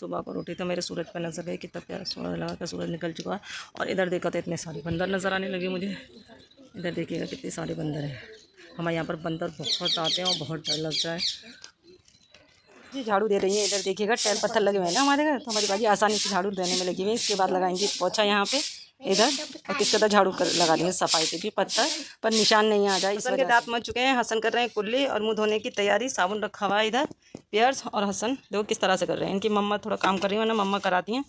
सुबह को रोटी तो मेरे सूरज पर नजर गई, कितना प्यारा सूरज लगा कि सूरज निकल चुका। और इधर देखा तो इतने सारे बंदर नज़र आने लगे मुझे। इधर देखिएगा कितने सारे बंदर हैं। हमारे यहाँ पर बंदर बहुत आते हैं और बहुत डर लगता है। जी झाड़ू दे रही है। इधर देखिएगा टैल पत्थर लगे हुए हैं ना हमारे घर, तो हमारी बाजी आसानी से झाड़ू देने में लगी हुई है। इसके बाद लगाएंगे पोछा यहाँ पे इधर, और किसके तरह झाड़ू कर लगा देंगे सफाई पे भी, पत्थर पर निशान नहीं आ जाए। हसन के दांत मच चुके हैं, हसन कर रहे हैं कुल्ली और मुंह धोने की तैयारी। साबुन रखा हुआ है इधर, पियर्स और हसन देखो किस तरह से कर रहे हैं। इनकी मम्मा थोड़ा काम कर रही है ना, मम्मा कराती हैं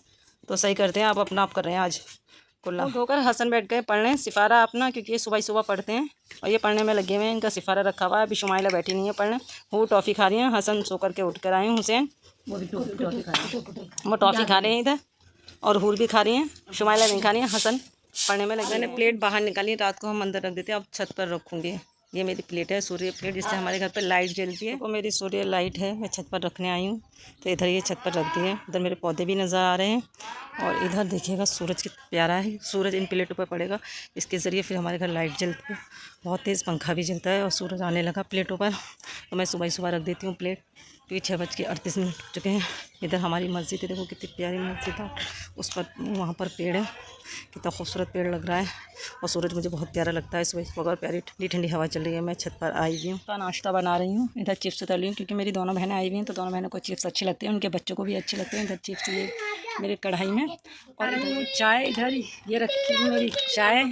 तो सही करते हैं। आप अपना आप कर रहे हैं आज कुल्ला धोकर। हसन बैठ गए पढ़ने सिफारा अपना, क्योंकि ये सुबह सुबह पढ़ते हैं और ये पढ़ने में लगे हुए हैं। इनका सिफारा रखा हुआ है। अभी शुमाइला बैठी नहीं है पढ़ने, वो टॉफ़ी खा रही है। हसन सो करके उठ कर आए हैं। हुसैन वो टॉफ़ी खा रहे हैं इधर, और हूर भी खा रही हैं। शुमाइला नहीं खा रही है, हसन पढ़ने में लगे। मैंने प्लेट बाहर निकाली, रात को हम अंदर रख देते हैं, अब छत पर रखूँगी। ये मेरी प्लेट है, सूर्य प्लेट, जिससे हमारे घर पर लाइट जलती है। वो मेरी सूर्य लाइट है, मैं छत पर रखने आई हूँ तो इधर ये छत पर रख दी है। इधर मेरे पौधे भी नज़र आ रहे हैं। और इधर देखिएगा सूरज कितना प्यारा है। सूरज इन प्लेटों पर पड़ेगा, इसके ज़रिए फिर हमारे घर लाइट जलती है। बहुत तेज़ पंखा भी चलता है और सूरज आने लगा प्लेटों पर, तो मैं सुबह सुबह रख देती हूँ प्लेट। तो 6:38 हो चुके हैं। इधर हमारी मस्जिद है, देखो कितनी प्यारी मस्जिद है। उस पर वहाँ पर पेड़ है, कितना खूबसूरत पेड़ लग रहा है। और सूरज मुझे बहुत प्यारा लगता है। सुबह सुबह प्यारी ठंडी ठंडी हवा चल रही है। मैं छत पर आई हुई हूँ, तो नाश्ता बना रही हूँ। इधर चिप्स तल रही हूँ, क्योंकि मेरी दोनों बहनें आई हुई हैं, तो दोनों बहनों को चिप्स अच्छे लगते हैं, उनके बच्चों को भी अच्छे लगते हैं। इधर चिप्स ये मेरे कढ़ाई में, और इधर चाय, इधर ये रखी हुई मेरी चाय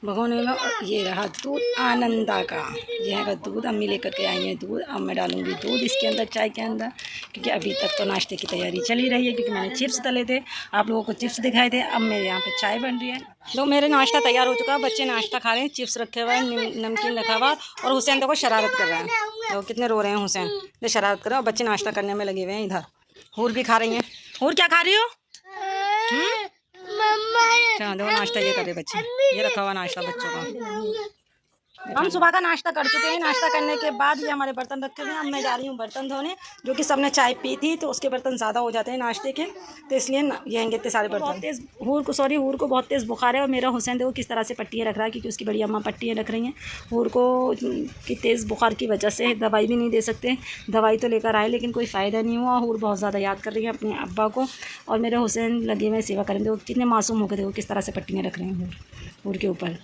भगोने में। और ये रहा दूध आनंदा का, ये है दूध, अम्मी लेकर के आई है दूध। अब मैं डालूंगी दूध इसके अंदर, चाय के अंदर, क्योंकि अभी तक तो नाश्ते की तैयारी चल ही रही है। क्योंकि मैंने चिप्स तले थे, आप लोगों को चिप्स दिखाए थे। अब मेरे यहाँ पे चाय बन रही है। तो मेरे नाश्ता तैयार हो चुका है। बच्चे नाश्ता खा रहे हैं, चिप्स रखे हुए हैं, नमकीन रखा हुआ। और हुसैन देखो शरारत कर रहा है, देखो कितने रो रहे हैं हुसैन, ये शरारत कर रहा है। बच्चे नाश्ता करने में लगे हुए हैं। इधर हूर भी खा रही हैं। हूर क्या खा रही हो? अच्छा देखो नाश्ता ये कर रहे बच्चे, ये रखा हुआ नाश्ता बच्चों का। हम सुबह का नाश्ता कर चुके हैं। नाश्ता करने के बाद ये हमारे बर्तन रखे हुए हैं। अब मैं जा रही हूँ बर्तन धोने, जो कि सबने चाय पी थी तो उसके बर्तन ज़्यादा हो जाते हैं नाश्ते के, तो इसलिए ये आएंगे इतने सारे बर्तन। तेज़ हूर को बहुत तेज़ बुखार है। और मेरा हुसैन देखो किस तरह से पट्टियाँ रख रहा है, क्योंकि उसकी बड़ी अम्मा पट्टियाँ रख रही हैं। हूर को की तेज़ बुखार की वजह से दवाई भी नहीं दे सकते। दवाई तो लेकर आए लेकिन कोई फ़ायदा नहीं हुआ। हूर बहुत ज़्यादा याद कर रही है अपने अब्बा को। और मेरे हुसैन लगे हुए सेवा करें, देखो कितने मासूम हो गए, देखो किस तरह से पट्टियाँ रख रहे हैं हूर के ऊपर।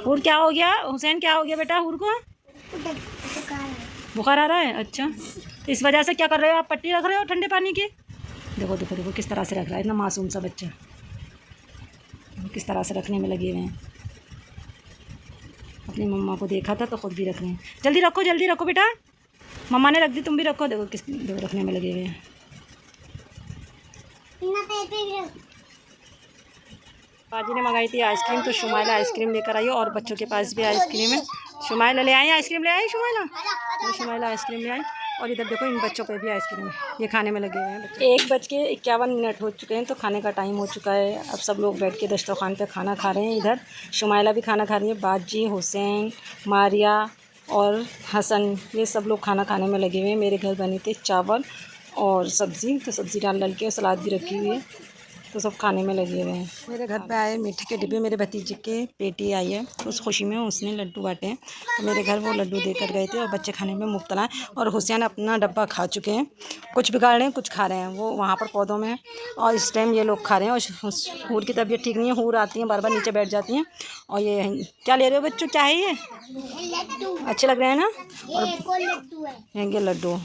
हूर क्या हो गया हुसैन, क्या हो गया बेटा हूर को? बुखार आ रहा है। अच्छा, तो इस वजह से क्या कर रहे हो आप, पट्टी रख रहे हो ठंडे पानी की? देखो देखो देखो किस तरह से रख रहा है, इतना मासूम सा बच्चा किस तरह से रखने में लगे हुए हैं। अपनी मम्मा को देखा था तो खुद भी रख रहे हैं। जल्दी रखो बेटा, मम्मा ने रख दी, तुम भी रखो। देखो किस देखो रखने में लगे हुए हैं। बाजी ने मंगाई थी आइसक्रीम, तो शुमाइला आइसक्रीम लेकर आई, और बच्चों के पास भी आइसक्रीम है। शुमाइला ले आई आइसक्रीम, ले आई शुमाइला आइसक्रीम ले आई। और इधर देखो इन बच्चों पे भी आइसक्रीम है, ये खाने में लगे हुए हैं बच्चे। 1:51 हो चुके हैं, तो खाने का टाइम हो चुका है। अब सब लोग बैठ के दस्तरखान पे खाना खा रहे हैं। इधर शुमाइला भी खाना खा रही है, बाजी, हुसैन, मारिया और हसन, ये सब लोग खाना खाने में लगे हुए हैं। मेरे घर बने थे चावल और सब्ज़ी, तो सब्ज़ी डाल के सलाद भी रखी हुई है, तो सब खाने में लगे हुए हैं। मेरे घर पे आए मीठे के डिब्बे, मेरे भतीजे के बेटी आई है, उस खुशी में उसने लड्डू बांटे हैं, तो मेरे घर वो लड्डू देकर गए थे। और बच्चे खाने में मुब्तला हैं। और हुसैन अपना डब्बा खा चुके हैं, कुछ बिगाड़ रहे हैं कुछ खा रहे हैं, वो वहाँ पर पौधों में है। और इस टाइम ये लोग खा रहे हैं। और हूर की तबीयत ठीक नहीं है, हूर आती हैं बार बार नीचे बैठ जाती हैं। और ये क्या ले रहे हो बच्चों, क्या है ये? अच्छे लग रहे हैं ना? और लड्डू